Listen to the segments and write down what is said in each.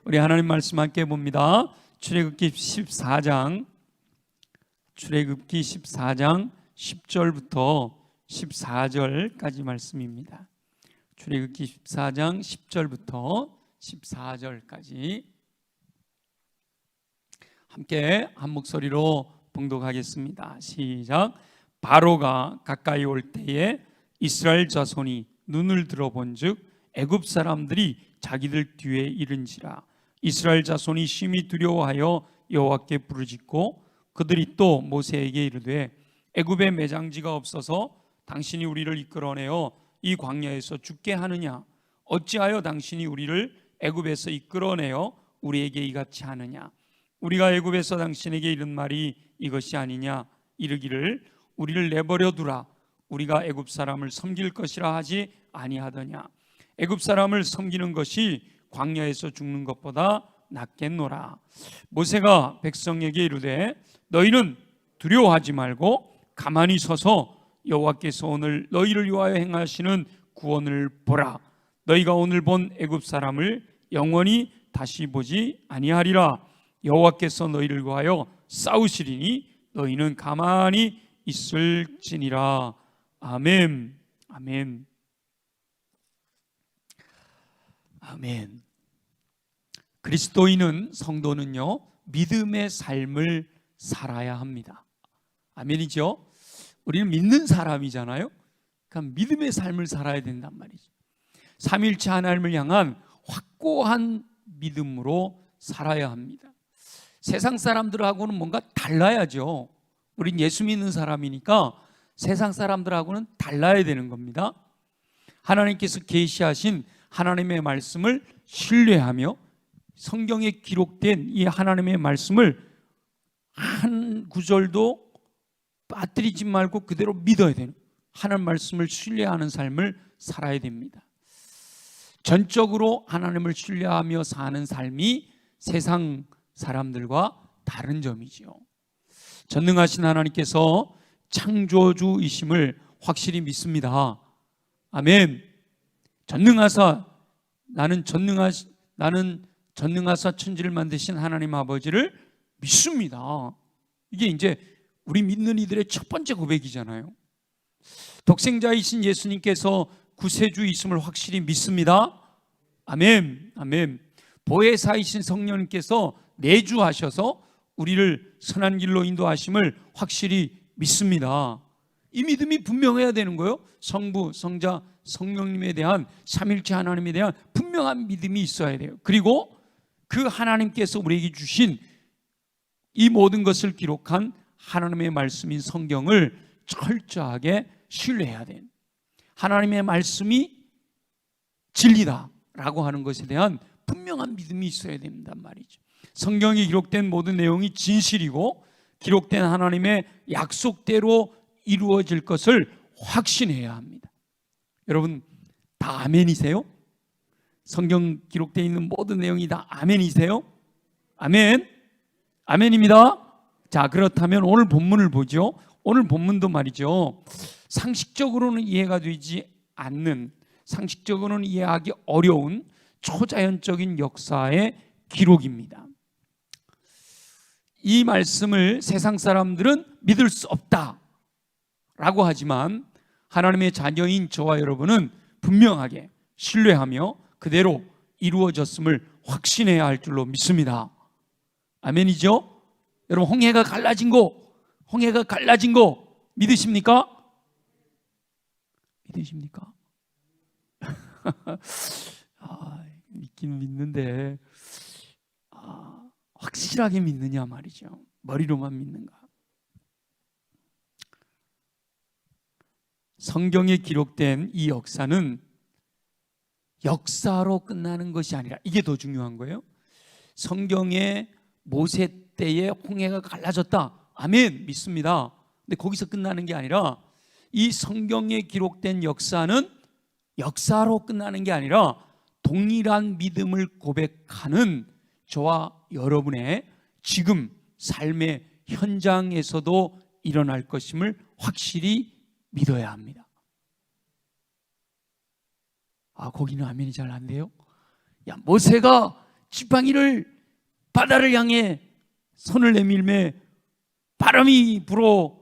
우리 하나님 말씀 함께 봅니다. 출애굽기 14장 10절부터 14절까지 말씀입니다. 출애굽기 14장 10절부터 14절까지 함께 한 목소리로 봉독하겠습니다. 시작. 바로가 가까이 올 때에 이스라엘 자손이 눈을 들어본즉 애굽 사람들이 자기들 뒤에 이른지라. 이스라엘 자손이 심히 두려워하여 여호와께 부르짖고 그들이 또 모세에게 이르되 애굽에 매장지가 없어서 당신이 우리를 이끌어내어 이 광야에서 죽게 하느냐? 어찌하여 당신이 우리를 애굽에서 이끌어내어 우리에게 이같이 하느냐? 우리가 애굽에서 당신에게 이른 말이 이것이 아니냐? 이르기를 우리를 내버려 두라. 우리가 애굽 사람을 섬길 것이라 하지 아니하더냐? 애굽 사람을 섬기는 것이 광야에서 죽는 것보다 낫겠노라. 모세가 백성에게 이르되 너희는 두려워하지 말고 가만히 서서 여호와께서 오늘 너희를 위하여 행하시는 구원을 보라. 너희가 오늘 본 애굽 사람을 영원히 다시 보지 아니하리라. 여호와께서 너희를 위하여 싸우시리니 너희는 가만히 있을지니라. 아멘. 아멘. 아멘. 그리스도인은, 성도는요, 믿음의 삶을 살아야 합니다. 아멘이죠? 우리는 믿는 사람이잖아요. 그러니까 믿음의 삶을 살아야 된단 말이죠. 삼위일체 하나님을 향한 확고한 믿음으로 살아야 합니다. 세상 사람들하고는 뭔가 달라야죠. 우린 예수 믿는 사람이니까 세상 사람들하고는 달라야 되는 겁니다. 하나님께서 계시하신 하나님의 말씀을 신뢰하며 성경에 기록된 이 하나님의 말씀을 한 구절도 빠뜨리지 말고 그대로 믿어야 되는, 하나님 말씀을 신뢰하는 삶을 살아야 됩니다. 전적으로 하나님을 신뢰하며 사는 삶이 세상 사람들과 다른 점이지요. 전능하신 하나님께서 창조주이심을 확실히 믿습니다. 아멘. 나는 전능하사 천지를 만드신 하나님 아버지를 믿습니다. 이게 이제 우리 믿는 이들의 첫 번째 고백이잖아요. 독생자이신 예수님께서 구세주이심을 확실히 믿습니다. 아멘. 아멘. 보혜사이신 성령님께서 내주하셔서 우리를 선한 길로 인도하심을 확실히 믿습니다. 이 믿음이 분명해야 되는 거예요. 성부, 성자, 성령님에 대한, 삼일체 하나님에 대한 분명한 믿음이 있어야 돼요. 그리고 그 하나님께서 우리에게 주신 이 모든 것을 기록한 하나님의 말씀인 성경을 철저하게 신뢰해야 돼요. 하나님의 말씀이 진리다라고 하는 것에 대한 분명한 믿음이 있어야 된단 말이죠. 성경에 기록된 모든 내용이 진실이고 기록된 하나님의 약속대로 이루어질 것을 확신해야 합니다. 여러분 다 아멘이세요? 성경 기록되어 있는 모든 내용이 다 아멘이세요? 아멘. 아멘입니다. 자, 그렇다면 오늘 본문을 보죠. 오늘 본문도 말이죠, 상식적으로는 이해가 되지 않는, 상식적으로는 이해하기 어려운 초자연적인 역사의 기록입니다. 이 말씀을 세상 사람들은 믿을 수 없다라고 하지만 하나님의 자녀인 저와 여러분은 분명하게 신뢰하며 그대로 이루어졌음을 확신해야 할 줄로 믿습니다. 아멘이죠? 여러분 홍해가 갈라진 거 믿으십니까? 믿으십니까? 믿긴 믿는데 확실하게 믿느냐 말이죠. 머리로만 믿는가? 성경에 기록된 이 역사는 역사로 끝나는 것이 아니라, 이게 더 중요한 거예요. 성경에 모세 때에 홍해가 갈라졌다. 아멘. 믿습니다. 근데 거기서 끝나는 게 아니라 이 성경에 기록된 역사는 역사로 끝나는 게 아니라 동일한 믿음을 고백하는 저와 여러분의 지금 삶의 현장에서도 일어날 것임을 확실히 믿어야 합니다. 거기는 아멘이 잘 안 돼요? 모세가 지팡이를 바다를 향해 손을 내밀매 바람이 불어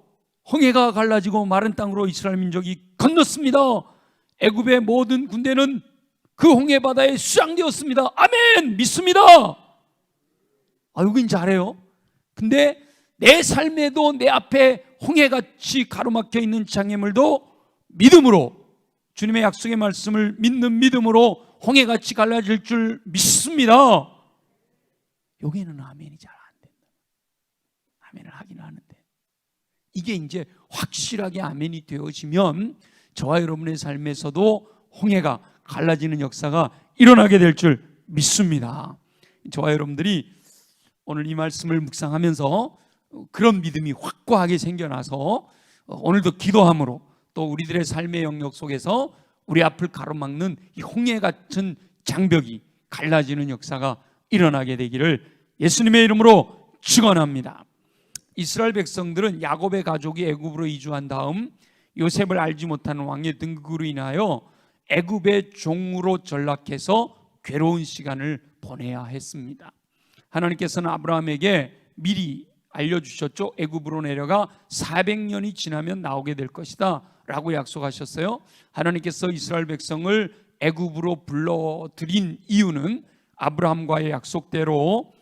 홍해가 갈라지고 마른 땅으로 이스라엘 민족이 건넜습니다. 애굽의 모든 군대는 그 홍해 바다에 수장되었습니다. 아멘! 믿습니다. 여긴 잘해요. 근데 내 삶에도 내 앞에 홍해같이 가로막혀 있는 장애물도 믿음으로, 주님의 약속의 말씀을 믿는 믿음으로 홍해같이 갈라질 줄 믿습니다. 여기는 아멘이 잘 안 된다. 아멘을 하긴 하는데 이게 이제 확실하게 아멘이 되어지면 저와 여러분의 삶에서도 홍해가 갈라지는 역사가 일어나게 될 줄 믿습니다. 저와 여러분들이 오늘 이 말씀을 묵상하면서 그런 믿음이 확고하게 생겨나서 오늘도 기도함으로 또 우리들의 삶의 영역 속에서 우리 앞을 가로막는 이 홍해 같은 장벽이 갈라지는 역사가 일어나게 되기를 예수님의 이름으로 축원합니다. 이스라엘 백성들은 야곱의 가족이 애굽으로 이주한 다음 요셉을 알지 못하는 왕의 등극으로 인하여 애굽의 종으로 전락해서 괴로운 시간을 보내야 했습니다. 하나님께서는 아브라함에게 미리 알려주셨죠. 애굽으로 내려가 400년이 지나면 나오게 될 것이다 라고 약속하셨어요. 하나님께서 이스라엘 백성을 애굽으로 불러들인 이유는 아브라함과의 약속대로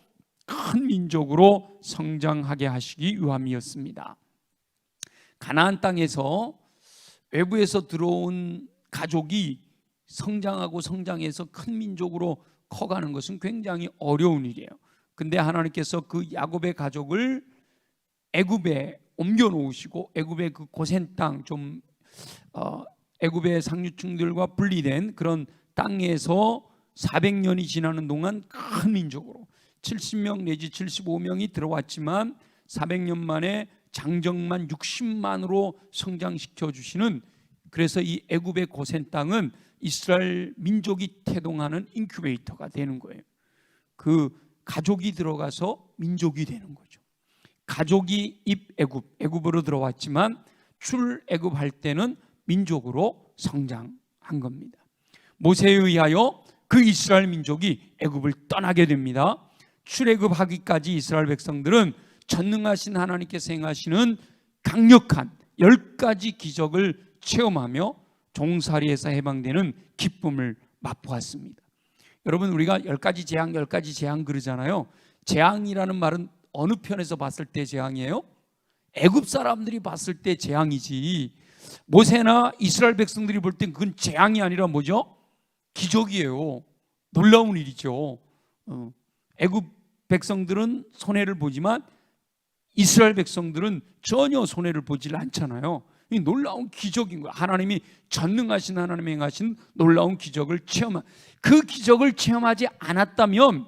큰 민족으로 성장하게 하시기 위함이었습니다. 가나안 땅에서 외부에서 들어온 가족이 성장하고 성장해서 큰 민족으로 커가는 것은 굉장히 어려운 일이에요. 근데 하나님께서 그 야곱의 가족을 애굽에 옮겨 놓으시고 애굽의 그 고센 땅, 좀 애굽의 상류층들과 분리된 그런 땅에서 400년이 지나는 동안 큰 민족으로 70명 내지 75명이 들어왔지만 400년 만에 장정만 60만으로 성장시켜 주시는, 그래서 이 애굽의 고센 땅은 이스라엘 민족이 태동하는 인큐베이터가 되는 거예요. 그 가족이 들어가서 민족이 되는 거죠. 가족이 애굽으로 들어왔지만 출애굽할 때는 민족으로 성장한 겁니다. 모세에 의하여 그 이스라엘 민족이 애굽을 떠나게 됩니다. 출애굽하기까지 이스라엘 백성들은 전능하신 하나님께서 행하시는 강력한 10가지 기적을 체험하며 종살이에서 해방되는 기쁨을 맛보았습니다. 여러분, 우리가 10가지 재앙 그러잖아요. 재앙이라는 말은 어느 편에서 봤을 때 재앙이에요? 애굽 사람들이 봤을 때 재앙이지, 모세나 이스라엘 백성들이 볼 땐 그건 재앙이 아니라 뭐죠? 기적이에요. 놀라운 일이죠. 애굽 백성들은 손해를 보지만 이스라엘 백성들은 전혀 손해를 보질 않잖아요. 이 놀라운 기적인 거예요. 하나님이 전능하신 하나님이 행하신 놀라운 기적을 그 기적을 체험하지 않았다면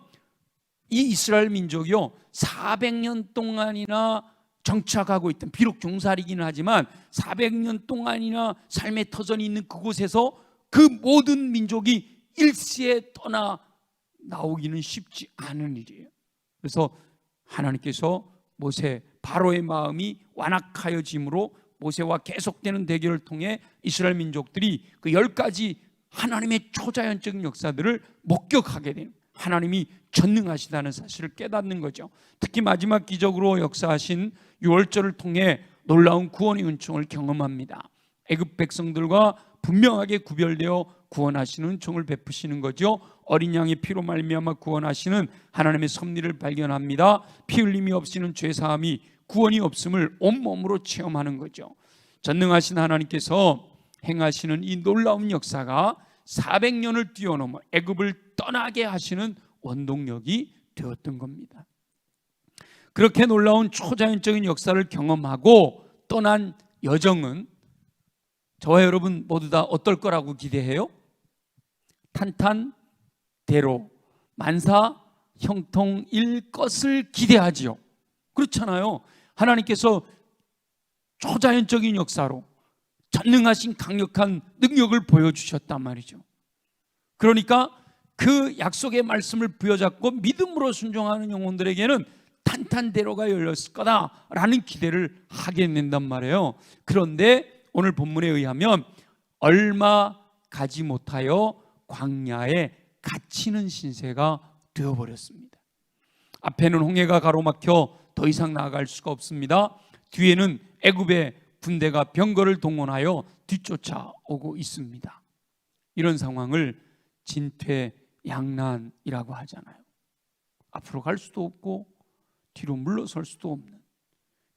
이 이스라엘 민족이요 400년 동안이나 정착하고 있던, 비록 종살이기는 하지만 400년 동안이나 삶의 터전이 있는 그곳에서 그 모든 민족이 일시에 떠나 나오기는 쉽지 않은 일이에요. 그래서 하나님께서 모세, 바로의 마음이 완악하여짐으로 모세와 계속되는 대결을 통해 이스라엘 민족들이 그 10가지 하나님의 초자연적인 역사들을 목격하게 되는, 하나님이 전능하시다는 사실을 깨닫는 거죠. 특히 마지막 기적으로 역사하신 유월절을 통해 놀라운 구원의 은총을 경험합니다. 애굽 백성들과 분명하게 구별되어 구원하시는 은총을 베푸시는 거죠. 어린 양의 피로 말미암아 구원하시는 하나님의 섭리를 발견합니다. 피 흘림이 없이는 죄사함이, 구원이 없음을 온몸으로 체험하는 거죠. 전능하신 하나님께서 행하시는 이 놀라운 역사가 400년을 뛰어넘어 애굽을 떠나게 하시는 원동력이 되었던 겁니다. 그렇게 놀라운 초자연적인 역사를 경험하고 떠난 여정은 저와 여러분 모두 다 어떨 거라고 기대해요? 탄탄대로 만사 형통일 것을 기대하지요. 그렇잖아요. 하나님께서 초자연적인 역사로 전능하신 강력한 능력을 보여주셨단 말이죠. 그러니까 그 약속의 말씀을 부여잡고 믿음으로 순종하는 영혼들에게는 탄탄대로가 열렸을 거다라는 기대를 하게 된단 말이에요. 그런데 오늘 본문에 의하면 얼마 가지 못하여 광야에 갇히는 신세가 되어버렸습니다. 앞에는 홍해가 가로막혀 더 이상 나아갈 수가 없습니다. 뒤에는 애굽의 군대가 병거를 동원하여 뒤쫓아오고 있습니다. 이런 상황을 진퇴양난이라고 하잖아요. 앞으로 갈 수도 없고 뒤로 물러설 수도 없는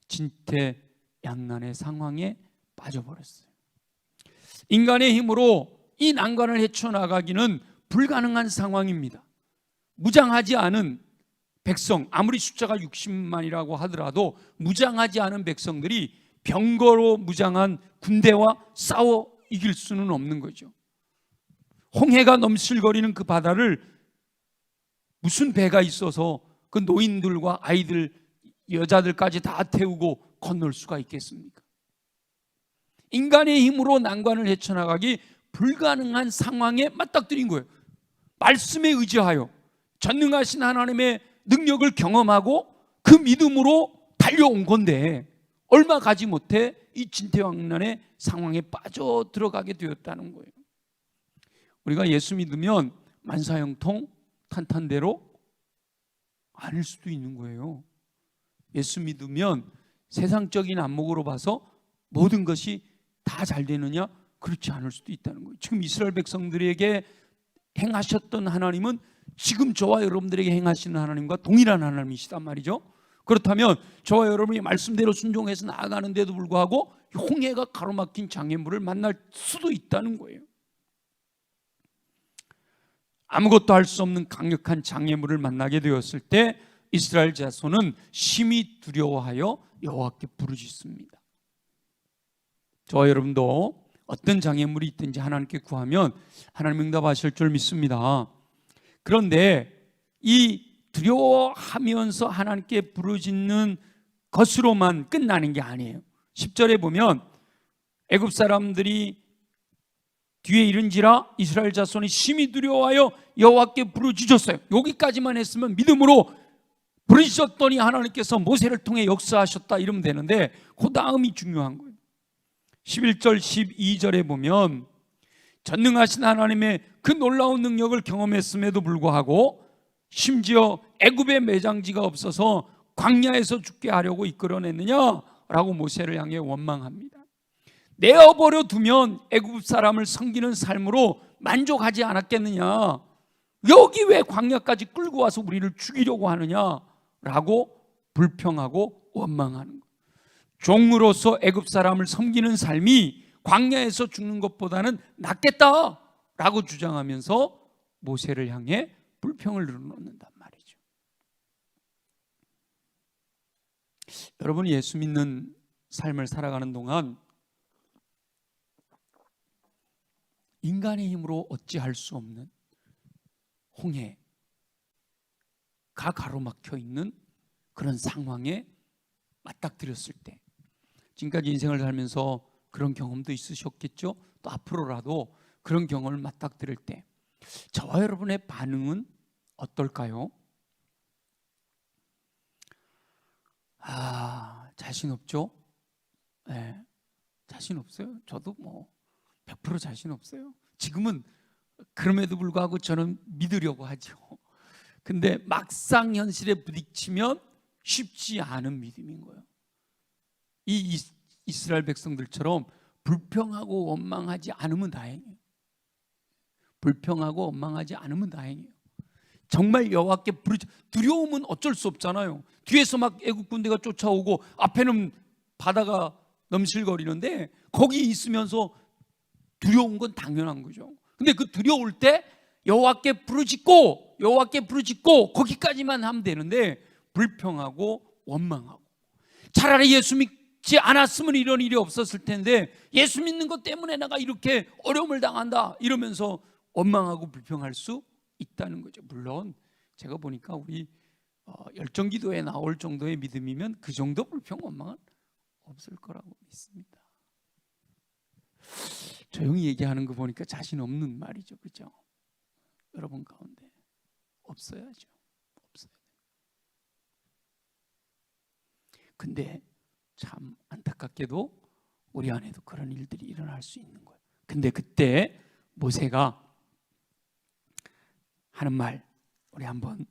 진퇴양난의 상황에 빠져버렸어요. 인간의 힘으로 이 난관을 헤쳐나가기는 불가능한 상황입니다. 무장하지 않은 백성, 아무리 숫자가 60만이라고 하더라도 무장하지 않은 백성들이 병거로 무장한 군대와 싸워 이길 수는 없는 거죠. 홍해가 넘실거리는 그 바다를 무슨 배가 있어서 그 노인들과 아이들, 여자들까지 다 태우고 건널 수가 있겠습니까? 인간의 힘으로 난관을 헤쳐나가기 불가능한 상황에 맞닥뜨린 거예요. 말씀에 의지하여 전능하신 하나님의 능력을 경험하고 그 믿음으로 달려온 건데 얼마 가지 못해 이 진퇴양난의 상황에 빠져 들어가게 되었다는 거예요. 우리가 예수 믿으면 만사형통 탄탄대로 아닐 수도 있는 거예요. 예수 믿으면 세상적인 안목으로 봐서 모든 것이 다 잘 되느냐? 그렇지 않을 수도 있다는 거예요. 지금 이스라엘 백성들에게 행하셨던 하나님은 지금 저와 여러분들에게 행하시는 하나님과 동일한 하나님이시단 말이죠. 그렇다면 저와 여러분이 말씀대로 순종해서 나아가는데도 불구하고 홍해가 가로막힌 장애물을 만날 수도 있다는 거예요. 아무것도 할 수 없는 강력한 장애물을 만나게 되었을 때 이스라엘 자손은 심히 두려워하여 여호와께 부르짖습니다. 저와 여러분도 어떤 장애물이 있든지 하나님께 구하면 하나님 응답하실 줄 믿습니다. 그런데 이 두려워하면서 하나님께 부르짖는 것으로만 끝나는 게 아니에요. 10절에 보면 애굽 사람들이 뒤에 이른지라 이스라엘 자손이 심히 두려워하여 여호와께 부르짖었어요. 여기까지만 했으면 믿음으로 부르짖었더니 하나님께서 모세를 통해 역사하셨다 이러면 되는데 그 다음이 중요한 거예요. 11절 12절에 보면 전능하신 하나님의 그 놀라운 능력을 경험했음에도 불구하고 심지어 애굽에 매장지가 없어서 광야에서 죽게 하려고 이끌어냈느냐라고 모세를 향해 원망합니다. 내어버려 두면 애굽 사람을 섬기는 삶으로 만족하지 않았겠느냐, 여기 왜 광야까지 끌고 와서 우리를 죽이려고 하느냐라고 불평하고 원망하는 거예요. 종으로서 애굽 사람을 섬기는 삶이 광야에서 죽는 것보다는 낫겠다라고 주장하면서 모세를 향해 불평을 늘어놓는단 말이죠. 여러분이 예수 믿는 삶을 살아가는 동안 인간의 힘으로 어찌할 수 없는 홍해가 가로막혀 있는 그런 상황에 맞닥뜨렸을 때, 지금까지 인생을 살면서 그런 경험도 있으셨겠죠? 또 앞으로라도 그런 경험을 맞닥뜨릴 때 저와 여러분의 반응은 어떨까요? 자신 없죠? 네, 자신 없어요. 저도 100% 자신 없어요. 지금은 그럼에도 불구하고 저는 믿으려고 하죠. 근데 막상 현실에 부딪히면 쉽지 않은 믿음인 거예요. 이 이스라엘 백성들처럼 불평하고 원망하지 않으면 다행이에요. 불평하고 원망하지 않으면 다행이에요. 정말 여호와께 두려움은 어쩔 수 없잖아요. 뒤에서 막 애국 군대가 쫓아오고 앞에는 바다가 넘실거리는데 거기 있으면서 두려운 건 당연한 거죠. 근데 그 두려울 때 여호와께 부르짖고 거기까지만 하면 되는데 불평하고 원망하고, 차라리 예수 믿지 않았으면 이런 일이 없었을 텐데 예수 믿는 것 때문에 내가 이렇게 어려움을 당한다 이러면서 원망하고 불평할 수 있다는 거죠. 물론 제가 보니까 우리 열정기도에 나올 정도의 믿음이면 그 정도 불평 원망은 없을 거라고 믿습니다. 조용히 얘기하는 거 보니까 자신 없는 말이죠, 그렇죠? 여러분 가운데 없어야죠. 없어요. 근데 참 안타깝게도 우리 안에도 그런 일들이 일어날 수 있는 거예요. 근데 그때 모세가 하는 말, 우리 한번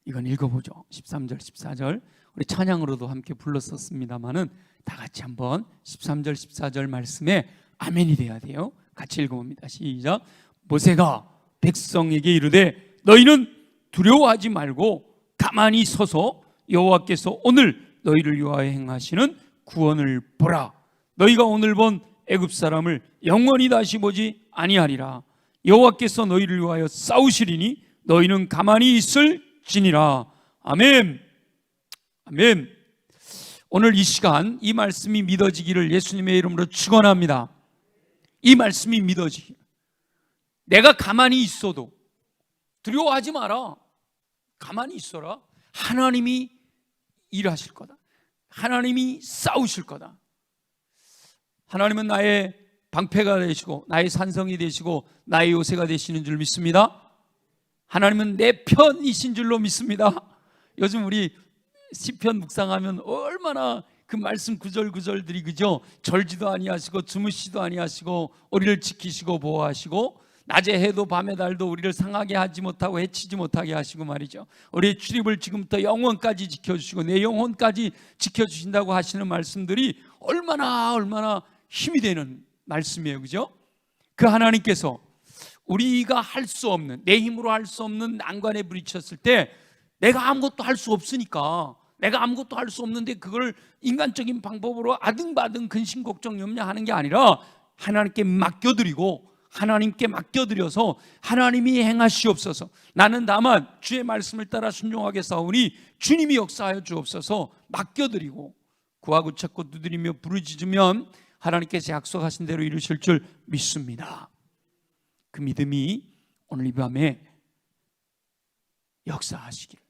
이건 읽어보죠. 13절 14절 우리 찬양으로도 함께 불렀었습니다마는 다 같이 한번 13절 14절 말씀에 아멘이 돼야 돼요. 같이 읽어봅니다. 시작. 모세가 백성에게 이르되 너희는 두려워하지 말고 가만히 서서 여호와께서 오늘 너희를 위하여 행하시는 구원을 보라. 너희가 오늘 본 애굽 사람을 영원히 다시 보지 아니하리라. 여호와께서 너희를 위하여 싸우시리니 너희는 가만히 있을지니라. 아멘. 아멘. 오늘 이 시간 이 말씀이 믿어지기를 예수님의 이름으로 축원합니다. 이 말씀이 믿어지기를. 내가 가만히 있어도 두려워하지 마라. 가만히 있어라. 하나님이 일하실 거다. 하나님이 싸우실 거다. 하나님은 나의 방패가 되시고 나의 산성이 되시고 나의 요새가 되시는 줄 믿습니다. 하나님은 내 편이신 줄로 믿습니다. 요즘 우리 시편 묵상하면 얼마나 그 말씀 구절구절들이 그죠? 절지도 아니하시고 주무시도 아니하시고 우리를 지키시고 보호하시고 낮에 해도 밤에 달도 우리를 상하게 하지 못하고 해치지 못하게 하시고 말이죠. 우리의 출입을 지금부터 영원까지 지켜주시고 내 영혼까지 지켜주신다고 하시는 말씀들이 얼마나 힘이 되는 말씀이에요. 그죠? 그 하나님께서 우리가 할 수 없는, 내 힘으로 할 수 없는 난관에 부딪혔을 때 내가 아무것도 할 수 없으니까, 내가 아무것도 할 수 없는데 그걸 인간적인 방법으로 아등바등 근심 걱정 염려하는 게 아니라 하나님께 맡겨드리고 하나님께 맡겨드려서 하나님이 행하시옵소서. 나는 다만 주의 말씀을 따라 순종하게 싸우니 주님이 역사하여 주옵소서 맡겨드리고 구하고 찾고 두드리며 부르짖으면 하나님께서 약속하신 대로 이루실 줄 믿습니다. 그 믿음이 오늘 이 밤에 역사하시기를.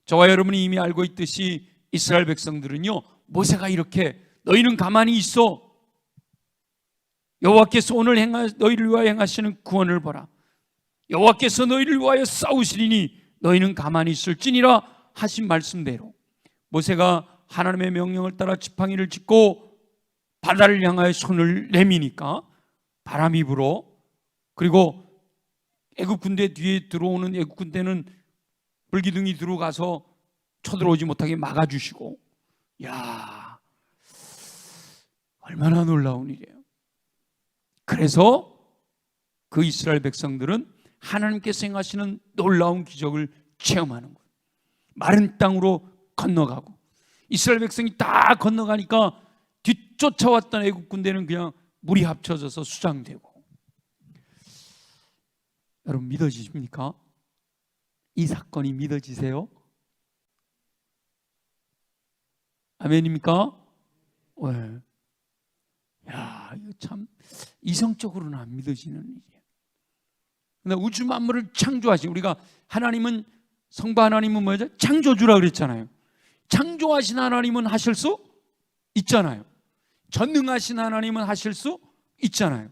저와 여러분이 이미 알고 있듯이 이스라엘 백성들은요, 모세가 이렇게 너희는 가만히 있어, 여호와께서 오늘 너희를 위하여 행하시는 구원을 보라, 여호와께서 너희를 위하여 싸우시리니 너희는 가만히 있을지니라 하신 말씀대로 모세가 하나님의 명령을 따라 지팡이를 짚고 바다를 향하여 손을 내미니까 바람이 불어, 그리고 애굽 군대 뒤에 들어오는 애굽 군대는 불기둥이 들어가서 쳐들어오지 못하게 막아주시고, 야, 얼마나 놀라운 일이에요. 그래서 그 이스라엘 백성들은 하나님께서 행하시는 놀라운 기적을 체험하는 거예요. 마른 땅으로 건너가고, 이스라엘 백성이 다 건너가니까 뒤쫓아왔던 애국 군대는 그냥 물이 합쳐져서 수장되고. 여러분 믿어지십니까? 이 사건이 믿어지세요? 아멘입니까? 네. 야, 이거 참 이성적으로는 안 믿어지는 일이에요. 근데 우주 만물을 창조하신 우리가 하나님은, 성부 하나님은 뭐죠? 창조주라 그랬잖아요. 창조하신 하나님은 하실 수 있잖아요. 전능하신 하나님은 하실 수 있잖아요.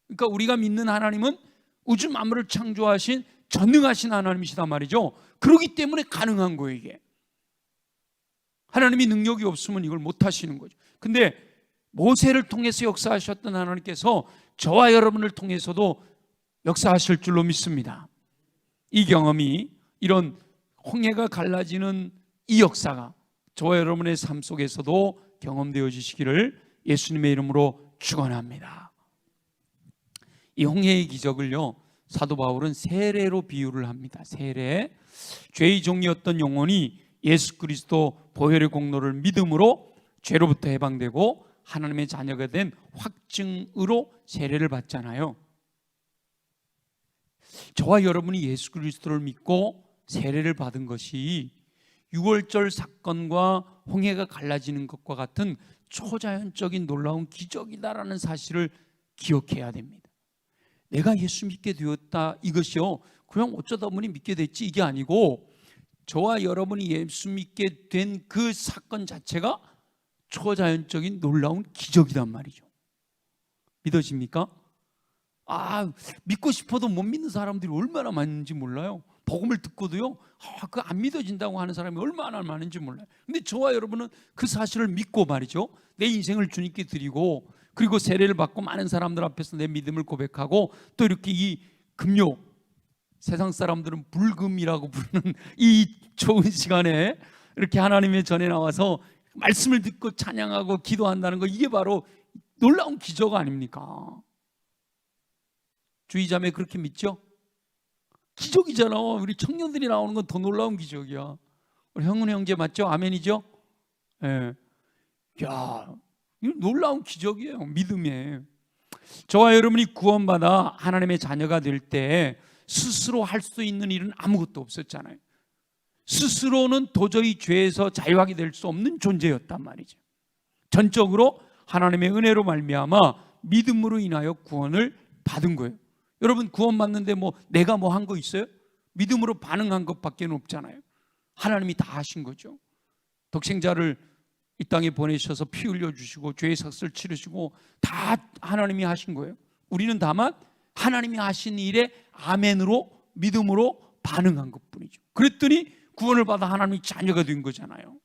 그러니까 우리가 믿는 하나님은 우주 만물을 창조하신 전능하신 하나님이시단 말이죠. 그렇기 때문에 가능한 거예요, 이게. 하나님이 능력이 없으면 이걸 못 하시는 거죠. 근데 모세를 통해서 역사하셨던 하나님께서 저와 여러분을 통해서도 역사하실 줄로 믿습니다. 이 경험이, 이런 홍해가 갈라지는 이 역사가 저와 여러분의 삶 속에서도 경험되어 주시기를 예수님의 이름으로 축원합니다. 이 홍해의 기적을요, 사도 바울은 세례로 비유를 합니다. 세례. 죄의 종이었던 영혼이 예수 그리스도 보혈의 공로를 믿음으로 죄로부터 해방되고 하나님의 자녀가 된 확증으로 세례를 받잖아요. 저와 여러분이 예수 그리스도를 믿고 세례를 받은 것이 유월절 사건과 홍해가 갈라지는 것과 같은 초자연적인 놀라운 기적이다라는 사실을 기억해야 됩니다. 내가 예수 믿게 되었다, 이것이요 그냥 어쩌다 보니 믿게 됐지, 이게 아니고 저와 여러분이 예수 믿게 된 그 사건 자체가 초자연적인 놀라운 기적이란 말이죠. 믿어집니까? 믿고 싶어도 못 믿는 사람들이 얼마나 많은지 몰라요. 복음을 듣고도요, 그거 안 믿어진다고 하는 사람이 얼마나 많은지 몰라요. 근데 저와 여러분은 그 사실을 믿고 말이죠, 내 인생을 주님께 드리고, 그리고 세례를 받고 많은 사람들 앞에서 내 믿음을 고백하고, 또 이렇게 이 금요 세상 사람들은 불금이라고 부르는 이 좋은 시간에 이렇게 하나님의 전에 나와서 말씀을 듣고 찬양하고 기도한다는 거, 이게 바로 놀라운 기적 아닙니까? 주의자매 그렇게 믿죠? 기적이잖아. 우리 청년들이 나오는 건 더 놀라운 기적이야. 우리 형은 형제 맞죠? 아멘이죠? 예. 야, 이거 놀라운 기적이에요. 믿음에. 저와 여러분이 구원받아 하나님의 자녀가 될 때 스스로 할 수 있는 일은 아무것도 없었잖아요. 스스로는 도저히 죄에서 자유하게 될 수 없는 존재였단 말이죠. 전적으로 하나님의 은혜로 말미암아 믿음으로 인하여 구원을 받은 거예요. 여러분 구원받는데 내가 한 거 있어요? 믿음으로 반응한 것밖에 없잖아요. 하나님이 다 하신 거죠. 독생자를 이 땅에 보내셔서 피 흘려주시고 죄의 삭슬 치르시고 다 하나님이 하신 거예요. 우리는 다만 하나님이 하신 일에 아멘으로 믿음으로 반응한 것뿐이죠. 그랬더니 구원을 받아 하나님의 자녀가 된 거잖아요.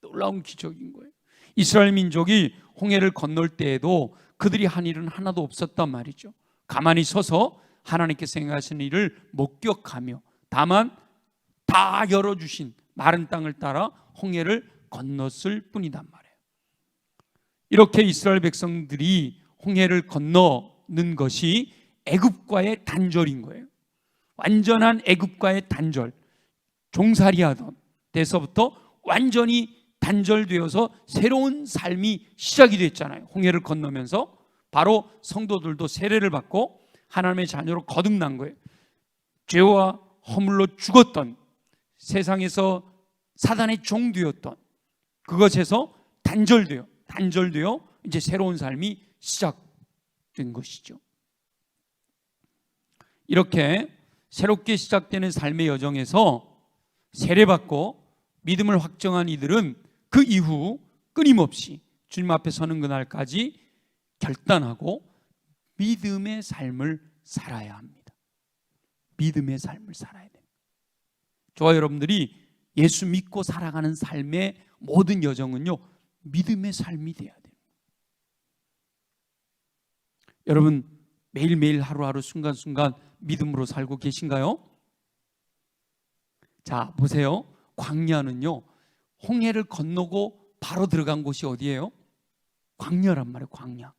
놀라운 기적인 거예요. 이스라엘 민족이 홍해를 건널 때에도 그들이 한 일은 하나도 없었단 말이죠. 가만히 서서 하나님께서 행하신 일을 목격하며 다만 다 열어주신 마른 땅을 따라 홍해를 건넜을 뿐이단 말이에요. 이렇게 이스라엘 백성들이 홍해를 건너는 것이 애굽과의 단절인 거예요. 완전한 애굽과의 단절, 종살이하던 데서부터 완전히 단절되어서 새로운 삶이 시작이 됐잖아요. 홍해를 건너면서 바로 성도들도 세례를 받고 하나님의 자녀로 거듭난 거예요. 죄와 허물로 죽었던, 세상에서 사단의 종되었던 그것에서 단절되어 이제 새로운 삶이 시작된 것이죠. 이렇게 새롭게 시작되는 삶의 여정에서 세례받고 믿음을 확정한 이들은 그 이후 끊임없이 주님 앞에 서는 그날까지 결단하고 믿음의 삶을 살아야 합니다. 믿음의 삶을 살아야 됩니다. 저와 여러분들이 예수 믿고 살아가는 삶의 모든 여정은요, 믿음의 삶이 돼야 돼요. 여러분 매일매일 하루하루 순간순간 믿음으로 살고 계신가요? 자, 보세요. 광야는요, 홍해를 건너고 바로 들어간 곳이 어디예요? 광야란 말이에요. 광야.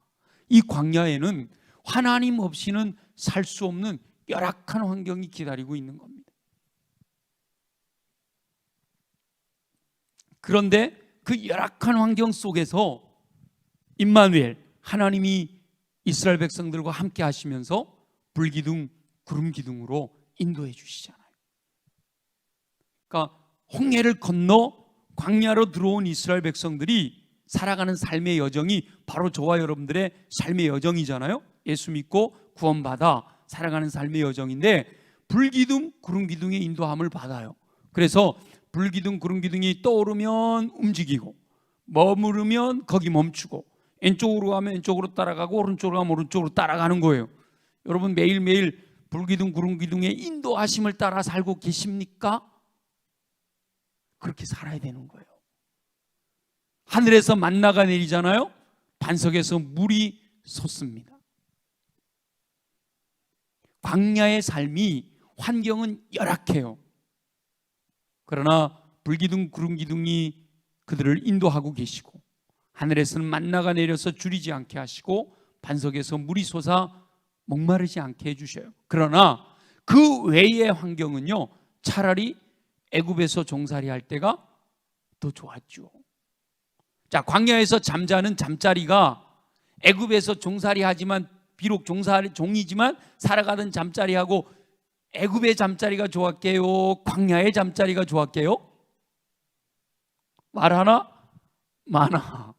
이 광야에는 하나님 없이는 살 수 없는 열악한 환경이 기다리고 있는 겁니다. 그런데 그 열악한 환경 속에서 임마누엘, 하나님이 이스라엘 백성들과 함께 하시면서 불기둥, 구름기둥으로 인도해 주시잖아요. 그러니까 홍해를 건너 광야로 들어온 이스라엘 백성들이 살아가는 삶의 여정이 바로 저와 여러분들의 삶의 여정이잖아요. 예수 믿고 구원받아 살아가는 삶의 여정인데 불기둥, 구름기둥의 인도함을 받아요. 그래서 불기둥, 구름기둥이 떠오르면 움직이고 머무르면 거기 멈추고 왼쪽으로 가면 왼쪽으로 따라가고 오른쪽으로 가면 오른쪽으로 따라가는 거예요. 여러분 매일매일 불기둥, 구름기둥의 인도하심을 따라 살고 계십니까? 그렇게 살아야 되는 거예요. 하늘에서 만나가 내리잖아요. 반석에서 물이 솟습니다. 광야의 삶이 환경은 열악해요. 그러나 불기둥, 구름기둥이 그들을 인도하고 계시고 하늘에서는 만나가 내려서 줄이지 않게 하시고 반석에서 물이 솟아 목마르지 않게 해주셔요. 그러나 그 외의 환경은요, 차라리 애굽에서 종살이 할 때가 더 좋았죠. 자, 광야에서 잠자는 잠자리가 애굽에서 종살이 하지만 비록 종이지만 살아가던 잠자리하고 애굽의 잠자리가 좋았게요? 광야의 잠자리가 좋았게요? 말하나? 많아.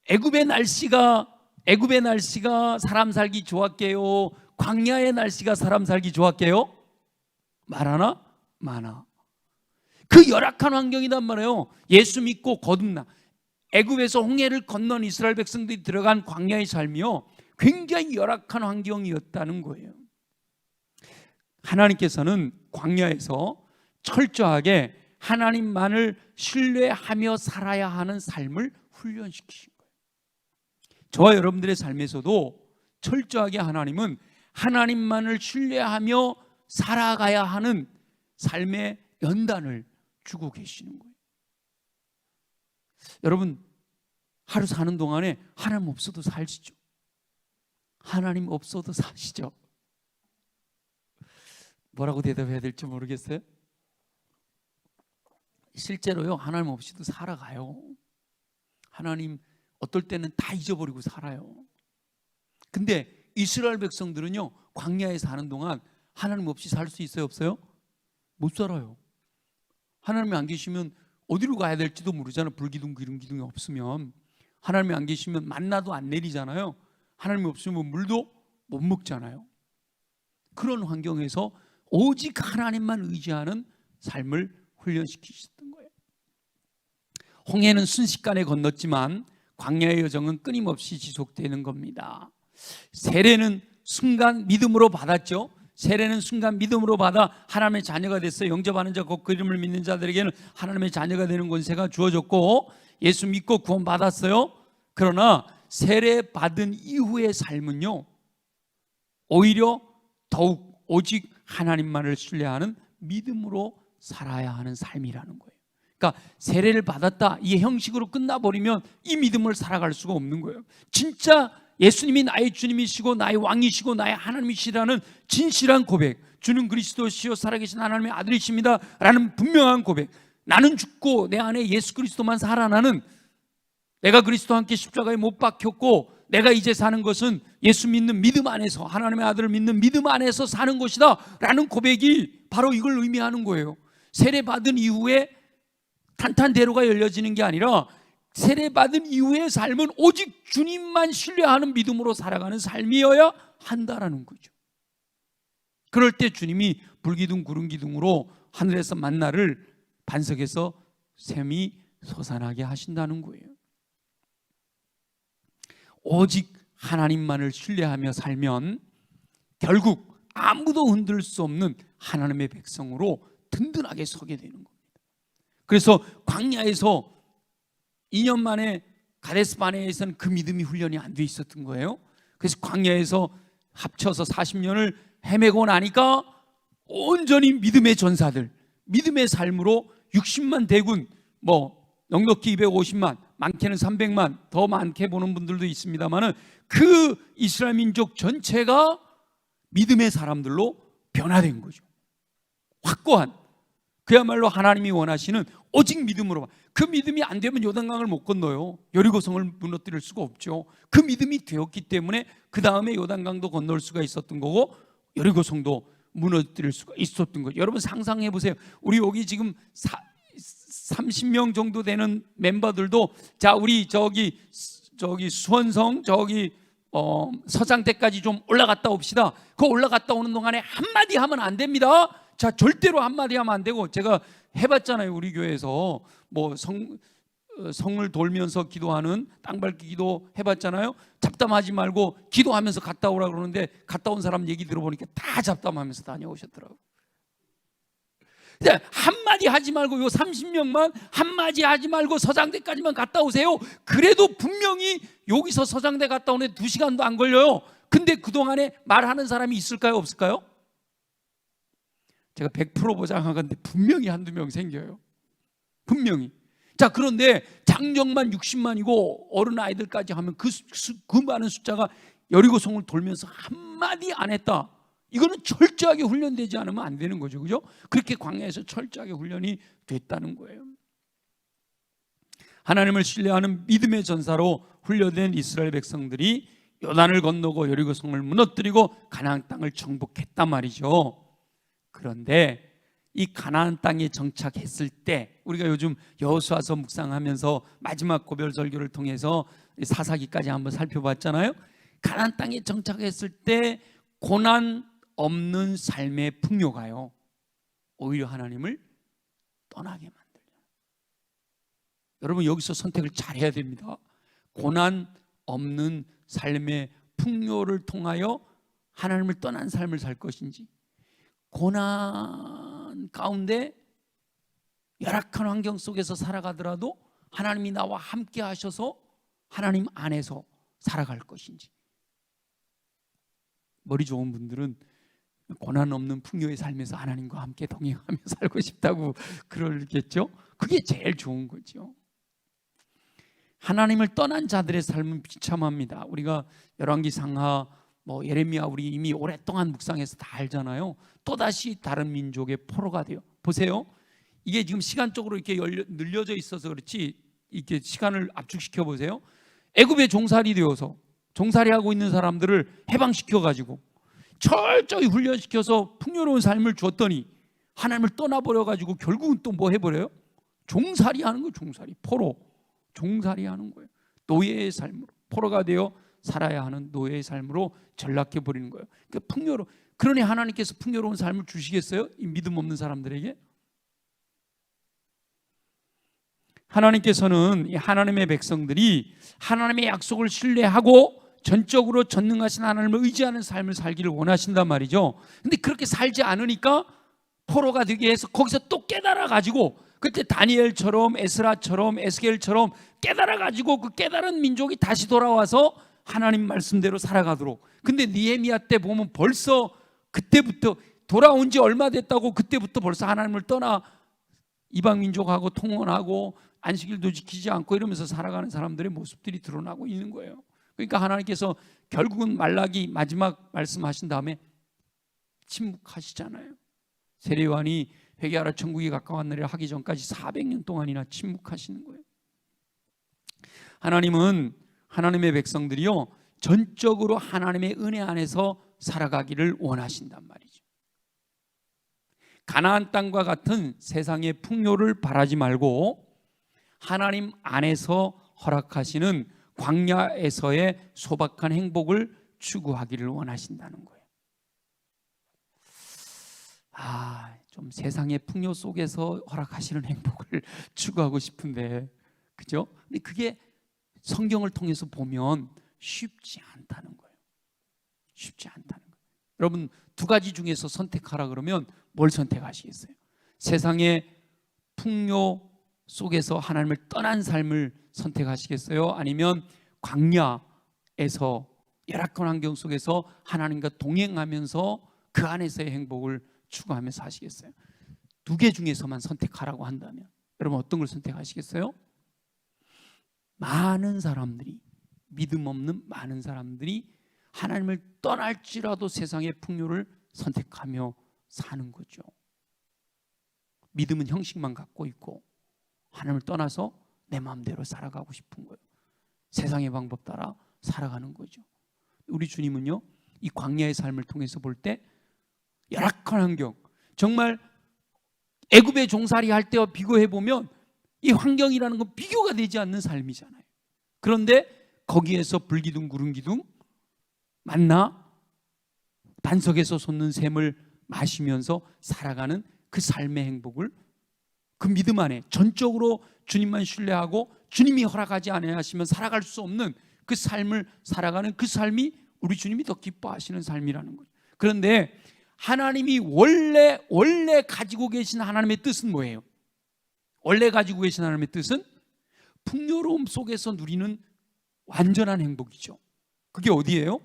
애굽의 날씨가 사람 살기 좋았게요? 광야의 날씨가 사람 살기 좋았게요? 말하나? 많아. 그 열악한 환경이란 말이에요. 예수 믿고 거듭나 애굽에서 홍해를 건넌 이스라엘 백성들이 들어간 광야의 삶이요, 굉장히 열악한 환경이었다는 거예요. 하나님께서는 광야에서 철저하게 하나님만을 신뢰하며 살아야 하는 삶을 훈련시키신 거예요. 저와 여러분들의 삶에서도 철저하게 하나님은 하나님만을 신뢰하며 살아가야 하는 삶의 연단을 주고 계시는 거예요. 여러분, 하루 사는 동안에 하나님 없어도 살시죠? 하나님 없어도 사시죠? 뭐라고 대답해야 될지 모르겠어요. 실제로요, 하나님 없이도 살아가요. 하나님 어떨 때는 다 잊어버리고 살아요. 근데 이스라엘 백성들은요, 광야에 사는 동안 하나님 없이 살 수 있어요, 없어요? 못 살아요. 하나님이 안 계시면 어디로 가야 될지도 모르잖아요. 불기둥 기둥이 없으면. 하나님이 안 계시면 만나도 안 내리잖아요. 하나님이 없으면 물도 못 먹잖아요. 그런 환경에서 오직 하나님만 의지하는 삶을 훈련시키셨던 거예요. 홍해는 순식간에 건넜지만 광야의 여정은 끊임없이 지속되는 겁니다. 세례는 순간 믿음으로 받았죠. 세례는 순간 믿음으로 받아 하나님의 자녀가 됐어요. 영접하는 자 곧 그 이름을 믿는 자들에게는 하나님의 자녀가 되는 권세가 주어졌고, 예수 믿고 구원 받았어요. 그러나 세례 받은 이후의 삶은요, 오히려 더욱 오직 하나님만을 신뢰하는 믿음으로 살아야 하는 삶이라는 거예요. 그러니까 세례를 받았다, 이 형식으로 끝나버리면 이 믿음을 살아갈 수가 없는 거예요. 진짜 예수님이 나의 주님이시고 나의 왕이시고 나의 하나님이시라는 진실한 고백, 주는 그리스도시요 살아계신 하나님의 아들이십니다 라는 분명한 고백, 나는 죽고 내 안에 예수 그리스도만 살아나는, 내가 그리스도와 함께 십자가에 못 박혔고 내가 이제 사는 것은 예수 믿는 믿음 안에서, 하나님의 아들을 믿는 믿음 안에서 사는 것이다 라는 고백이 바로 이걸 의미하는 거예요. 세례 받은 이후에 탄탄대로가 열려지는 게 아니라 세례받은 이후의 삶은 오직 주님만 신뢰하는 믿음으로 살아가는 삶이어야 한다라는 거죠. 그럴 때 주님이 불기둥 구름기둥으로 하늘에서 만나를 반석에서 샘이 솟아나게 하신다는 거예요. 오직 하나님만을 신뢰하며 살면 결국 아무도 흔들 수 없는 하나님의 백성으로 든든하게 서게 되는 겁니다. 그래서 광야에서 2년 만에 가데스 바네아에서는 그 믿음이 훈련이 안 돼 있었던 거예요. 그래서 광야에서 합쳐서 40년을 헤매고 나니까 온전히 믿음의 전사들, 믿음의 삶으로 60만 대군, 넉넉히 250만, 많게는 300만, 더 많게 보는 분들도 있습니다만 그 이스라엘 민족 전체가 믿음의 사람들로 변화된 거죠. 확고한, 그야말로 하나님이 원하시는 오직 믿음으로. 그 믿음이 안 되면 요단강을 못 건너요. 여리고성을 무너뜨릴 수가 없죠. 그 믿음이 되었기 때문에 그 다음에 요단강도 건널 수가 있었던 거고 여리고성도 무너뜨릴 수가 있었던 거죠. 여러분 상상해 보세요. 우리 여기 지금 30명 정도 되는 멤버들도, 자 우리 저기 수원성 서장대까지 좀 올라갔다 옵시다. 그 올라갔다 오는 동안에 한마디 하면 안 됩니다. 자 절대로 한마디 하면 안 되고, 제가 해봤잖아요. 우리 교회에서 성을 돌면서 기도하는 땅밟기 기도 해봤잖아요. 잡담하지 말고 기도하면서 갔다 오라 그러는데 갔다 온 사람 얘기 들어보니까 다 잡담하면서 다녀오셨더라고요. 한마디 하지 말고 요 30명만 한마디 하지 말고 서장대까지만 갔다 오세요. 그래도 분명히 여기서 서장대 갔다 오는데 2시간도 안 걸려요. 근데 그동안에 말하는 사람이 있을까요, 없을까요? 제가 100% 보장하건데 분명히 한두 명 생겨요. 분명히. 자, 그런데 장정만 60만이고 어른 아이들까지 하면 그 많은 숫자가 여리고성을 돌면서 한마디 안 했다. 이거는 철저하게 훈련되지 않으면 안 되는 거죠. 그죠? 그렇게 광야에서 철저하게 훈련이 됐다는 거예요. 하나님을 신뢰하는 믿음의 전사로 훈련된 이스라엘 백성들이 요단을 건너고 여리고성을 무너뜨리고 가나안 땅을 정복했단 말이죠. 그런데 이 가나안 땅에 정착했을 때, 우리가 요즘 여호수아서 묵상하면서 마지막 고별 설교를 통해서 사사기까지 한번 살펴봤잖아요. 가나안 땅에 정착했을 때 고난 없는 삶의 풍요가요, 오히려 하나님을 떠나게 만들어요. 여러분 여기서 선택을 잘해야 됩니다. 고난 없는 삶의 풍요를 통하여 하나님을 떠난 삶을 살 것인지, 고난 가운데 열악한 환경 속에서 살아가더라도 하나님이 나와 함께 하셔서 하나님 안에서 살아갈 것인지, 머리 좋은 분들은 고난 없는 풍요의 삶에서 하나님과 함께 동행하며 살고 싶다고 그러겠죠. 그게 제일 좋은 거죠. 하나님을 떠난 자들의 삶은 비참합니다. 우리가 열왕기 상하 예레미야 우리 이미 오랫동안 묵상해서 다 알잖아요. 또다시 다른 민족의 포로가 돼요. 보세요. 이게 지금 시간적으로 이렇게 늘려져 있어서 그렇지 이렇게 시간을 압축시켜 보세요. 애굽에 종살이 되어서 종살이하고 있는 사람들을 해방시켜 가지고 철저히 훈련시켜서 풍요로운 삶을 줬더니 하나님을 떠나버려 가지고 결국은 또 뭐 해버려요? 종살이 하는 거예요. 종살이, 포로, 종살이 하는 거예요. 노예의 삶으로, 포로가 되어 살아야 하는 노예의 삶으로 전락해 버리는 거예요. 그러니까 그러니 하나님께서 풍요로운 삶을 주시겠어요? 이 믿음 없는 사람들에게? 하나님께서는 이 하나님의 백성들이 하나님의 약속을 신뢰하고 전적으로 전능하신 하나님을 의지하는 삶을 살기를 원하신단 말이죠. 근데 그렇게 살지 않으니까 포로가 되게 해서 거기서 또 깨달아 가지고 그때 다니엘처럼 에스라처럼 에스겔처럼 깨달아 가지고 그 깨달은 민족이 다시 돌아와서 하나님 말씀대로 살아가도록. 근데 느헤미야 때 보면 벌써 그때부터 돌아온 지 얼마 됐다고 그때부터 벌써 하나님을 떠나 이방 민족하고 통혼하고 안식일도 지키지 않고 이러면서 살아가는 사람들의 모습들이 드러나고 있는 거예요. 그러니까 하나님께서 결국은 말라기 마지막 말씀하신 다음에 침묵하시잖아요. 세례요한이 회개하라 천국이 가까웠느니라 하기 전까지 400년 동안이나 침묵하시는 거예요. 하나님은 하나님의 백성들이요 전적으로 하나님의 은혜 안에서 살아가기를 원하신단 말이죠. 가나안 땅과 같은 세상의 풍요를 바라지 말고 하나님 안에서 허락하시는 광야에서의 소박한 행복을 추구하기를 원하신다는 거예요. 좀 세상의 풍요 속에서 허락하시는 행복을 추구하고 싶은데, 그죠? 근데 그게 성경을 통해서 보면 쉽지 않다는 거예요. 쉽지 않다는 거예요. 여러분, 두 가지 중에서 선택하라 그러면 뭘 선택하시겠어요? 세상의 풍요 속에서 하나님을 떠난 삶을 선택하시겠어요? 아니면 광야에서 열악한 환경 속에서 하나님과 동행하면서 그 안에서의 행복을 추구하면서 하시겠어요? 두 개 중에서만 선택하라고 한다면 여러분 어떤 걸 선택하시겠어요? 많은 사람들이, 믿음 없는 많은 사람들이 하나님을 떠날지라도 세상의 풍요를 선택하며 사는 거죠. 믿음은 형식만 갖고 있고 하나님을 떠나서 내 마음대로 살아가고 싶은 거예요. 세상의 방법 따라 살아가는 거죠. 우리 주님은요, 이 광야의 삶을 통해서 볼 때 열악한 환경, 정말 애굽의 종살이 할 때와 비교해 보면 이 환경이라는 건 비교가 되지 않는 삶이잖아요. 그런데 거기에서 불기둥 구름기둥 만나 반석에서 솟는 샘을 마시면서 살아가는 그 삶의 행복을 그 믿음 안에 전적으로 주님만 신뢰하고 주님이 허락하지 않으시면 살아갈 수 없는 그 삶을 살아가는 그 삶이 우리 주님이 더 기뻐하시는 삶이라는 거죠. 그런데 하나님이 원래 가지고 계신 하나님의 뜻은 뭐예요? 원래 가지고 계신 하나님의 뜻은 풍요로움 속에서 누리는 완전한 행복이죠. 그게 어디예요?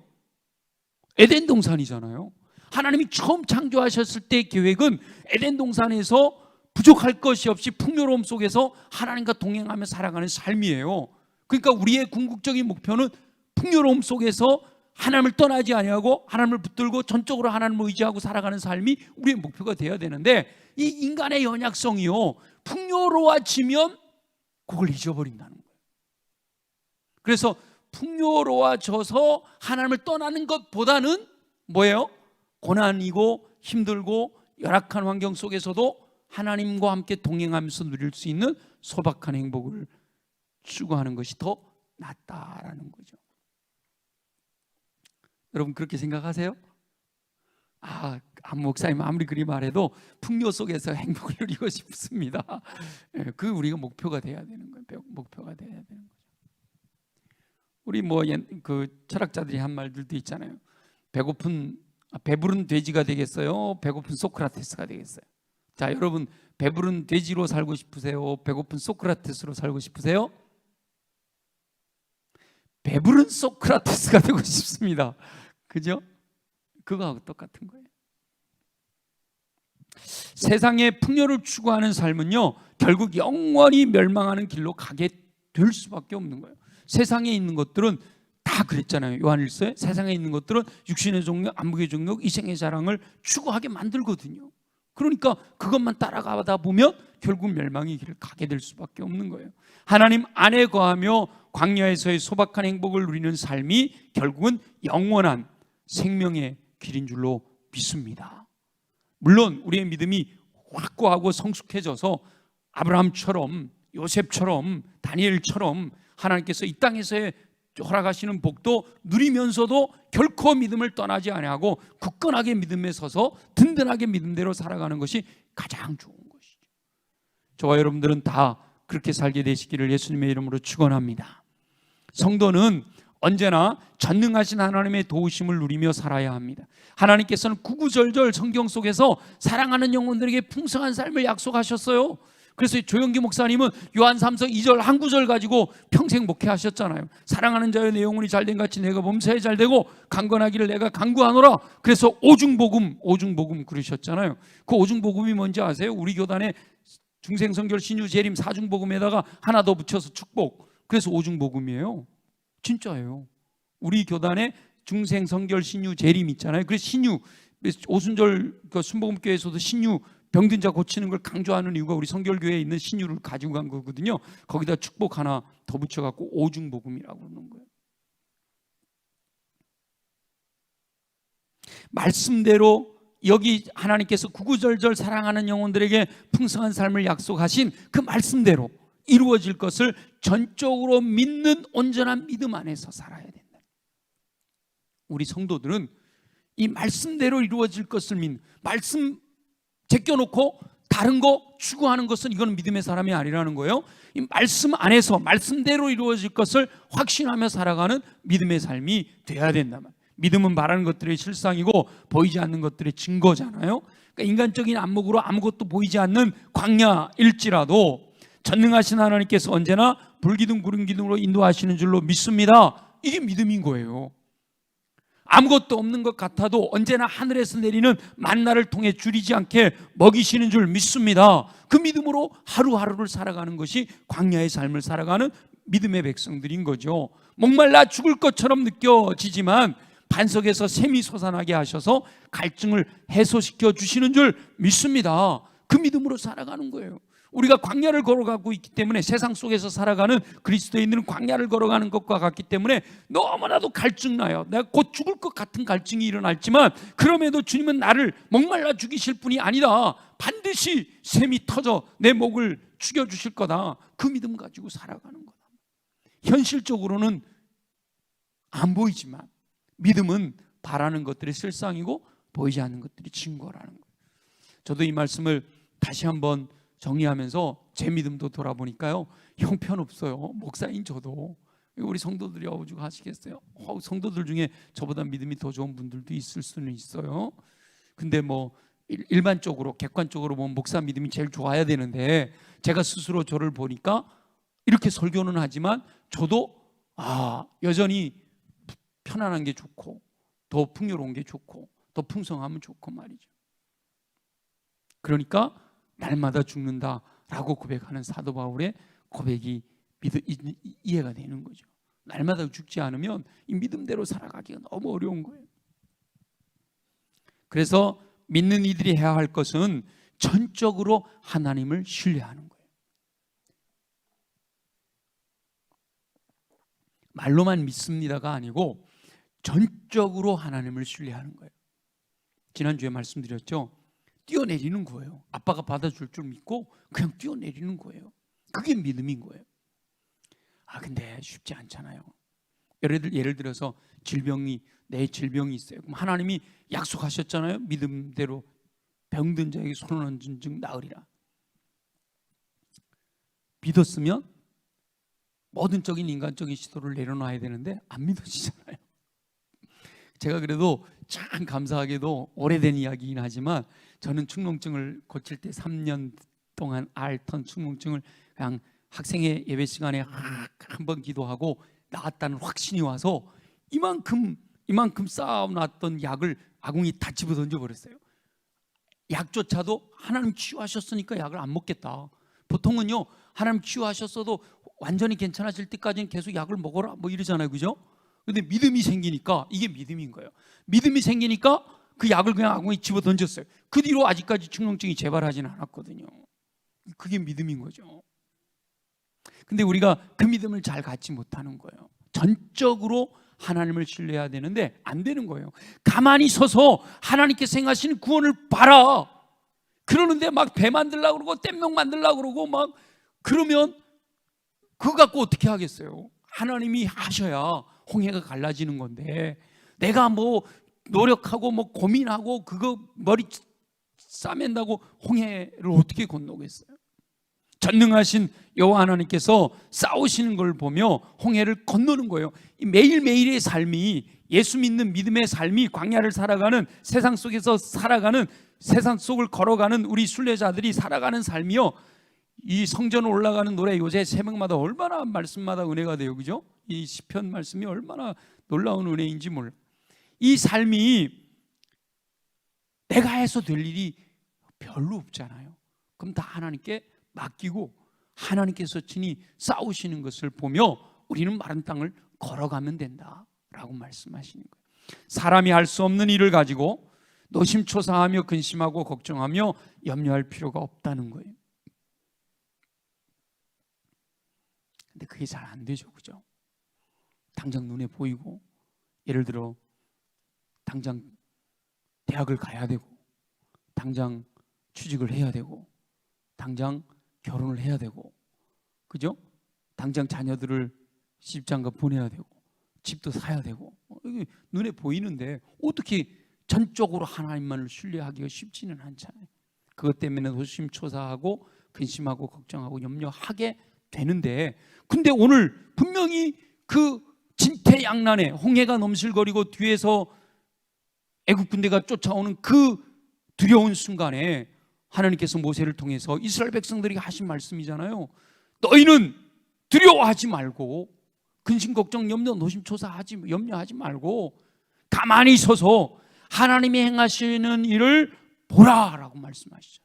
에덴 동산이잖아요. 하나님이 처음 창조하셨을 때의 계획은 에덴 동산에서 부족할 것이 없이 풍요로움 속에서 하나님과 동행하며 살아가는 삶이에요. 그러니까 우리의 궁극적인 목표는 풍요로움 속에서 하나님을 떠나지 아니하고 하나님을 붙들고 전적으로 하나님을 의지하고 살아가는 삶이 우리의 목표가 되어야 되는데, 이 인간의 연약성이요, 풍요로워지면 그걸 잊어버린다는 거예요. 그래서 풍요로워져서 하나님을 떠나는 것보다는 뭐예요? 고난이고 힘들고 열악한 환경 속에서도 하나님과 함께 동행하면서 누릴 수 있는 소박한 행복을 추구하는 것이 더 낫다라는 거죠. 여러분 그렇게 생각하세요? 안 목사님 아무리 그리 말해도 풍요 속에서 행복을 누리고 싶습니다. 그 우리가 목표가 돼야 되는 거예요. 목표가 돼야 되는 거죠. 우리 그 철학자들이 한 말들도 있잖아요. 배부른 돼지가 되겠어요? 배고픈 소크라테스가 되겠어요? 자, 여러분 배부른 돼지로 살고 싶으세요? 배고픈 소크라테스로 살고 싶으세요? 배부른 소크라테스가 되고 싶습니다. 그죠? 그거하고 똑같은 거예요. 세상의 풍요를 추구하는 삶은요, 결국 영원히 멸망하는 길로 가게 될 수밖에 없는 거예요. 세상에 있는 것들은 다 그랬잖아요. 요한일서에 세상에 있는 것들은 육신의 종력, 안목의 종력, 이생의 자랑을 추구하게 만들거든요. 그러니까 그것만 따라가다 보면 결국 멸망의 길을 가게 될 수밖에 없는 거예요. 하나님 안에 거하며 광야에서의 소박한 행복을 누리는 삶이 결국은 영원한 생명의 길인 줄로 믿습니다. 물론 우리의 믿음이 확고하고 성숙해져서 아브라함처럼, 요셉처럼, 다니엘처럼 하나님께서 이 땅에서의 허락하시는 복도 누리면서도 결코 믿음을 떠나지 아니하고 굳건하게 믿음에 서서 든든하게 믿음대로 살아가는 것이 가장 좋은 것이죠. 저와 여러분들은 다 그렇게 살게 되시기를 예수님의 이름으로 축원합니다. 성도는 언제나 전능하신 하나님의 도우심을 누리며 살아야 합니다. 하나님께서는 구구절절 성경 속에서 사랑하는 영혼들에게 풍성한 삶을 약속하셨어요. 그래서 조영기 목사님은 요한 3서 2절 한 구절 가지고 평생 목회하셨잖아요. 사랑하는 자여 내 영혼이 잘된 같이 내가 범사에 잘되고 강건하기를 내가 간구하노라. 그래서 오중복음 그러셨잖아요. 그 오중복음이 뭔지 아세요? 우리 교단에 중생성결 신유 재림 사중복음에다가 하나 더 붙여서 축복, 그래서 오중복음이에요. 진짜예요. 우리 교단에 중생성결 신유 재림 있잖아요. 그래서 신유, 오순절 순복음교회에서도 신유 병든 자 고치는 걸 강조하는 이유가 우리 성결교회에 있는 신유를 가지고 간 거거든요. 거기다 축복 하나 더 붙여갖고 오중복음이라고 그러는 거예요. 말씀대로 여기 하나님께서 구구절절 사랑하는 영혼들에게 풍성한 삶을 약속하신 그 말씀대로 이루어질 것을 전적으로 믿는 온전한 믿음 안에서 살아야 된다. 우리 성도들은 이 말씀대로 이루어질 것을 믿는, 말씀 제껴놓고 다른 거 추구하는 것은 이건 믿음의 사람이 아니라는 거예요. 이 말씀 안에서 말씀대로 이루어질 것을 확신하며 살아가는 믿음의 삶이 돼야 된다. 믿음은 바라는 것들의 실상이고 보이지 않는 것들의 증거잖아요. 그러니까 인간적인 안목으로 아무것도 보이지 않는 광야일지라도 전능하신 하나님께서 언제나 불기둥 구름기둥으로 인도하시는 줄로 믿습니다. 이게 믿음인 거예요. 아무것도 없는 것 같아도 언제나 하늘에서 내리는 만나를 통해 줄이지 않게 먹이시는 줄 믿습니다. 그 믿음으로 하루하루를 살아가는 것이 광야의 삶을 살아가는 믿음의 백성들인 거죠. 목말라 죽을 것처럼 느껴지지만 반석에서 샘이 솟아나게 하셔서 갈증을 해소시켜 주시는 줄 믿습니다. 그 믿음으로 살아가는 거예요. 우리가 광야를 걸어가고 있기 때문에, 세상 속에서 살아가는 그리스도인들은 광야를 걸어가는 것과 같기 때문에 너무나도 갈증나요. 내가 곧 죽을 것 같은 갈증이 일어날지만 그럼에도 주님은 나를 목말라 죽이실 분이 아니다. 반드시 샘이 터져 내 목을 죽여주실 거다. 그 믿음 가지고 살아가는 거다. 현실적으로는 안 보이지만 믿음은 바라는 것들이 실상이고 보이지 않는 것들이 증거라는 거예요. 저도 이 말씀을 다시 한번 정리하면서 제 믿음도 돌아보니까요, 형편없어요. 목사인 저도. 우리 성도들이 오죽 하시겠어요? 성도들 중에 저보다 믿음이 더 좋은 분들도 있을 수는 있어요. 근데 뭐 일반적으로 객관적으로 보면 목사 믿음이 제일 좋아야 되는데, 제가 스스로 저를 보니까 이렇게 설교는 하지만 저도 여전히 편안한 게 좋고 더 풍요로운 게 좋고 더 풍성하면 좋고 말이죠. 그러니까 날마다 죽는다라고 고백하는 사도 바울의 고백이 이해가 되는 거죠. 날마다 죽지 않으면 이 믿음대로 살아가기가 너무 어려운 거예요. 그래서 믿는 이들이 해야 할 것은 전적으로 하나님을 신뢰하는 거예요. 말로만 믿습니다가 아니고 전적으로 하나님을 신뢰하는 거예요. 지난주에 말씀드렸죠. 뛰어내리는 거예요. 아빠가 받아줄 줄 믿고 그냥 뛰어내리는 거예요. 그게 믿음인 거예요. 근데 쉽지 않잖아요. 예를 들어서 내 질병이 있어요. 그럼 하나님이 약속하셨잖아요. 믿음대로 병든 자에게 손을 얹은 즉 나으리라. 믿었으면 모든 적인 인간적인 시도를 내려놔야 되는데 안 믿어지잖아요. 제가 그래도 참 감사하게도 오래된 이야기이긴 하지만 저는 축농증을 고칠 때 3년 동안 앓던 축농증을 그냥 학생회 예배 시간에 한 번 기도하고 나았다는 확신이 와서 이만큼 쌓아놨던 약을 아궁이 다 집어 던져버렸어요. 약조차도 하나님 치유하셨으니까 약을 안 먹겠다. 보통은요, 하나님 치유하셨어도 완전히 괜찮아질 때까지는 계속 약을 먹어라 뭐 이러잖아요, 그죠? 근데 믿음이 생기니까, 이게 믿음인 거예요. 믿음이 생기니까 그 약을 그냥 아궁이 집어 던졌어요. 그 뒤로 아직까지 축농증이 재발하지는 않았거든요. 그게 믿음인 거죠. 근데 우리가 그 믿음을 잘 갖지 못하는 거예요. 전적으로 하나님을 신뢰해야 되는데 안 되는 거예요. 가만히 서서 하나님께서 행하시는 구원을 봐라 그러는데 막 배 만들려고 그러고 뗏목 만들려고 그러고 막 그러면 그거 갖고 어떻게 하겠어요? 하나님이 하셔야 홍해가 갈라지는 건데 내가 뭐 노력하고 뭐 고민하고 그거 머리 싸맨다고 홍해를 어떻게 건너겠어요? 전능하신 여호와 하나님께서 싸우시는 걸 보며 홍해를 건너는 거예요. 매일매일의 삶이, 예수 믿는 믿음의 삶이, 광야를 살아가는, 세상 속에서 살아가는, 세상 속을 걸어가는 우리 순례자들이 살아가는 삶이요, 이 성전 올라가는 노래 요새 새벽마다 얼마나 말씀마다 은혜가 돼요, 그죠? 이 시편 말씀이 얼마나 놀라운 은혜인지 몰라요. 이 삶이 내가 해서 될 일이 별로 없잖아요. 그럼 다 하나님께 맡기고 하나님께서 친히 싸우시는 것을 보며 우리는 마른 땅을 걸어가면 된다라고 말씀하시는 거예요. 사람이 할 수 없는 일을 가지고 노심초사하며 근심하고 걱정하며 염려할 필요가 없다는 거예요. 근데 그게 잘 안 되죠, 그죠? 당장 눈에 보이고, 예를 들어 당장 대학을 가야 되고, 당장 취직을 해야 되고, 당장 결혼을 해야 되고, 그죠? 당장 자녀들을 시집장가 보내야 되고, 집도 사야 되고, 이게 눈에 보이는데 어떻게 전적으로 하나님만을 신뢰하기가 쉽지는 않잖아요. 그것 때문에 노심초사하고 근심하고 걱정하고 염려하게 되는데, 근데 오늘 분명히 그 진퇴양난에 홍해가 넘실거리고 뒤에서 애국 군대가 쫓아오는 그 두려운 순간에 하나님께서 모세를 통해서 이스라엘 백성들에게 하신 말씀이잖아요. 너희는 두려워하지 말고 근심 걱정 염려 노심초사하지 염려하지 말고 가만히 서서 하나님이 행하시는 일을 보라라고 말씀하시죠.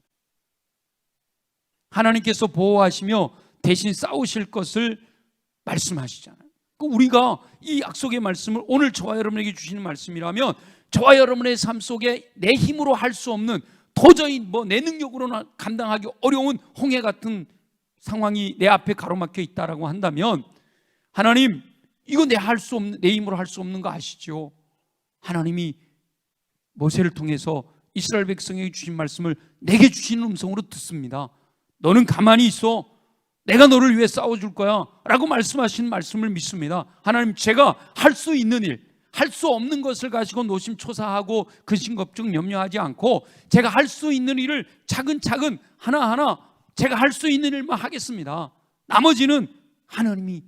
하나님께서 보호하시며 대신 싸우실 것을 말씀하시잖아요. 우리가 이 약속의 말씀을 오늘 저와 여러분에게 주시는 말씀이라면, 저와 여러분의 삶 속에 내 힘으로 할 수 없는, 도저히 뭐 내 능력으로는 감당하기 어려운 홍해 같은 상황이 내 앞에 가로막혀 있다라고 한다면, 하나님 이거 내 힘으로 할 수 없는 거 아시죠? 하나님이 모세를 통해서 이스라엘 백성에게 주신 말씀을 내게 주시는 음성으로 듣습니다. 너는 가만히 있어, 내가 너를 위해 싸워줄 거야 라고 말씀하신 말씀을 믿습니다. 하나님, 제가 할 수 있는 일, 할 수 없는 것을 가지고 노심초사하고 근심 걱정 염려하지 않고 제가 할 수 있는 일을 차근차근 하나하나 제가 할 수 있는 일만 하겠습니다. 나머지는 하나님이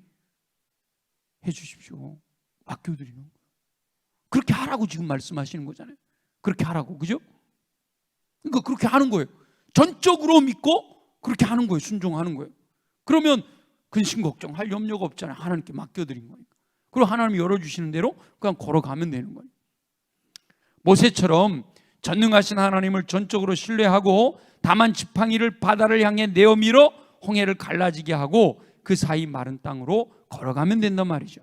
해주십시오. 맡겨드리는 거예요. 그렇게 하라고 지금 말씀하시는 거잖아요. 그렇게 하라고, 그죠? 그러니까 그렇게 하는 거예요. 전적으로 믿고 그렇게 하는 거예요. 순종하는 거예요. 그러면 근심 걱정할 염려가 없잖아요. 하나님께 맡겨드린 거니까. 그리고 하나님이 열어주시는 대로 그냥 걸어가면 되는 거예요. 모세처럼 전능하신 하나님을 전적으로 신뢰하고 다만 지팡이를 바다를 향해 내어 밀어 홍해를 갈라지게 하고 그 사이 마른 땅으로 걸어가면 된단 말이죠.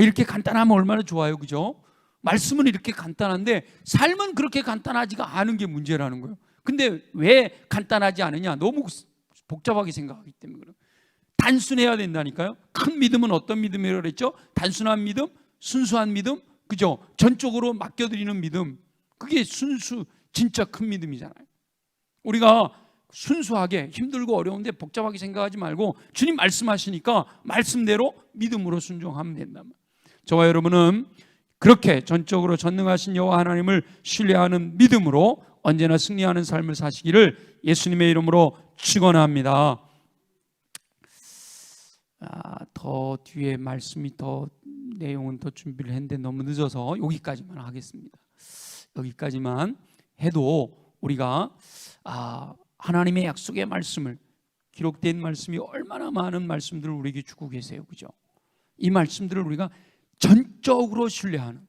이렇게 간단하면 얼마나 좋아요, 그죠? 말씀은 이렇게 간단한데 삶은 그렇게 간단하지가 않은 게 문제라는 거예요. 근데 왜 간단하지 않으냐? 너무 복잡하게 생각하기 때문에 그래요. 단순해야 된다니까요. 큰 믿음은 어떤 믿음이라고 그랬죠? 단순한 믿음, 순수한 믿음, 그죠? 전적으로 맡겨드리는 믿음. 그게 진짜 큰 믿음이잖아요. 우리가 순수하게, 힘들고 어려운데 복잡하게 생각하지 말고 주님 말씀하시니까 말씀대로 믿음으로 순종하면 된다. 저와 여러분은 그렇게 전적으로 전능하신 여호와 하나님을 신뢰하는 믿음으로 언제나 승리하는 삶을 사시기를 예수님의 이름으로 축원합니다. 더 뒤에 말씀이 더 내용은 더 준비를 했는데 너무 늦어서 여기까지만 하겠습니다. 여기까지만 해도 우리가 하나님의 약속의 말씀을, 기록된 말씀이 얼마나 많은 말씀들을 우리에게 주고 계세요, 그죠? 이 말씀들을 우리가 전적으로 신뢰하는,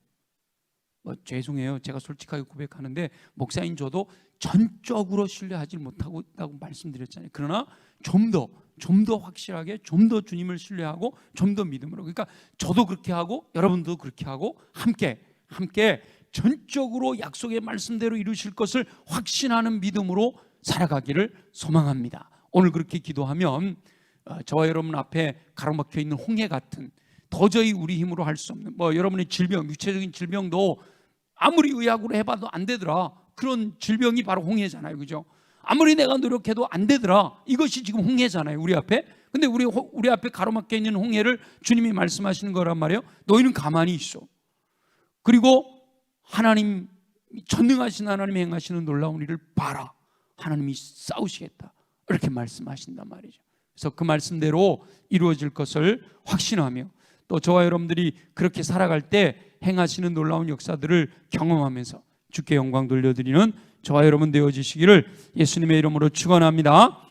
죄송해요. 제가 솔직하게 고백하는데 목사인 저도 전적으로 신뢰하지 못하고 있다고 말씀드렸잖아요. 그러나 좀 더 확실하게, 좀 더 주님을 신뢰하고 좀 더 믿음으로, 그러니까 저도 그렇게 하고 여러분도 그렇게 하고 함께 전적으로 약속의 말씀대로 이루실 것을 확신하는 믿음으로 살아가기를 소망합니다. 오늘 그렇게 기도하면 저와 여러분 앞에 가로막혀 있는 홍해 같은, 도저히 우리 힘으로 할 수 없는 여러분의 질병, 육체적인 질병도 아무리 의학으로 해봐도 안 되더라. 그런 질병이 바로 홍해잖아요, 그죠? 아무리 내가 노력해도 안 되더라. 이것이 지금 홍해잖아요, 우리 앞에. 근데 우리 앞에 가로막혀 있는 홍해를 주님이 말씀하시는 거란 말이에요. 너희는 가만히 있어. 그리고 하나님, 전능하신 하나님이 행하시는 놀라운 일을 봐라. 하나님이 싸우시겠다. 이렇게 말씀하신단 말이죠. 그래서 그 말씀대로 이루어질 것을 확신하며, 또 저와 여러분들이 그렇게 살아갈 때 행하시는 놀라운 역사들을 경험하면서 주께 영광 돌려드리는 저와 여러분 되어지시기를 예수님의 이름으로 축원합니다.